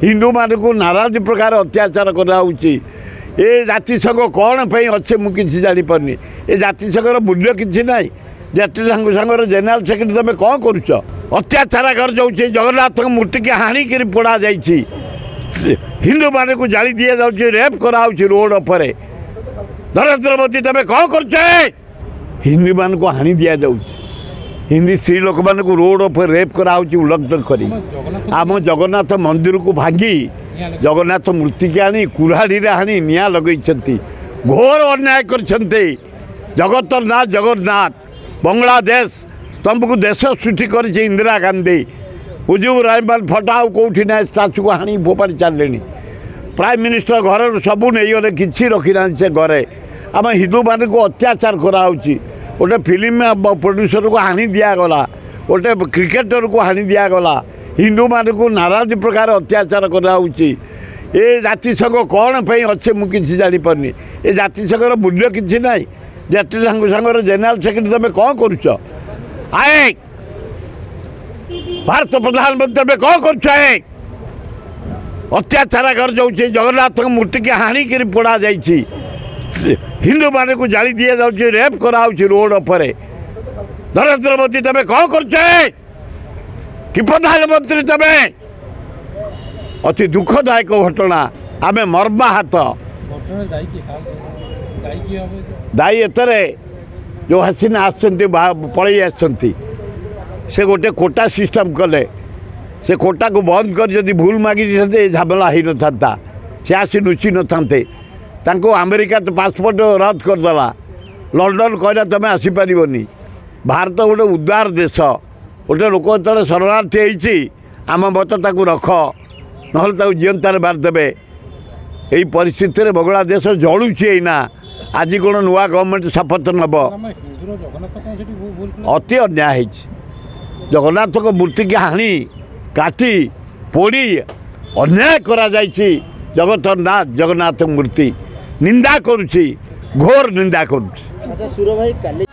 हिंदू मान को नाराज प्रकार अत्याचार कराऊँगी ए जातिसंघ कौन पे अच्छे मुझे जापर ए जातिसंघर मूल्य किसी ना जातिसंघ संघर जेनेल सेक्रेटरी तुम कौन करुच अत्याचार कर जाऊँगी जगन्नाथ मूर्ति की हाणिक पोड़ा जा हिंदू मान को जाली दि जाऊँगी रेप कराऊँगी रोड पर नरेंद्र मोदी तुम कौन कर हिंदू मान को हाणी दि जाऊँगी हिंदी स्त्री लोक मान को रोड पर रेप कराऊँगी उल्लंघन कर आम जगन्नाथ मंदिर को भांगी जगन्नाथ मूर्ति की आनी कुल्हाड़ी हाणी निआ लगे घोर अन्याय कर जगतरनाथ जगन्नाथ बांग्लादेश तुमको देश सृष्टि कर इंदिरा गांधी मुजिबुर रहमान फटाओ कौटी ना स्टाचू को हाणी फोपाड़ी चलने प्राइम मिनिस्टर घर सबू नहीं गले कि रखी ना से घरे आम हिंदू मान को अत्याचार कराऊँगी गोटे फिल्म प्रोड्यूसर को हाणी दिगला गोटे क्रिकेटर को हाणी दिगला हिंदू मान को नाराज प्रकार अत्याचार कराऊँगी ए जातिसंघ कौन पे अच्छे मुझे जापर ए जातिसंघर मूल्य किसी ना जातिसंघ संघर जेनेल सेक्रेटरी तुम कौन करुच आए भारत प्रधानमंत्री तुम कौन करुच अत्याचार कर जाऊँगी जगन्नाथ मूर्ति की हाणिक पोड़ा जा हिंदू मान को जाली दि जाऊँगी रेप कराऊँगी रोड पर नरेंद्र मोदी तुम कौन कर कि प्रधानमंत्री तबे अति दुखदायक घटना आम मर्माहत दायी एतरे जो हसीना आसछन्ति पलि आसछन्ति से गोटे कोटा सिस्टम कले से कोटा को बंद कर जदि भूल मागी झमेला हो न था से आसी लुचि न था अमेरिका तो पासपोर्ट रद्द करदेला लंडन कहला तुम आसीपारनी भारत गोटे उदार देश गोटे लोक जो शरणार्थी होती आम मत ताकू रख ना जीवंतार मारिदेवे यही परिस्थिति में बांग्लादेश जलुची ना आज कौन नुआ गवर्नमेंट शपथ नब अति अन्याय जगन्नाथ को मूर्ति की हाणी काटी पोड़ी अन्याय करा जगतरनाथ जगन्नाथ मूर्ति निंदा करुच्ची घोर निंदा करुच्ची।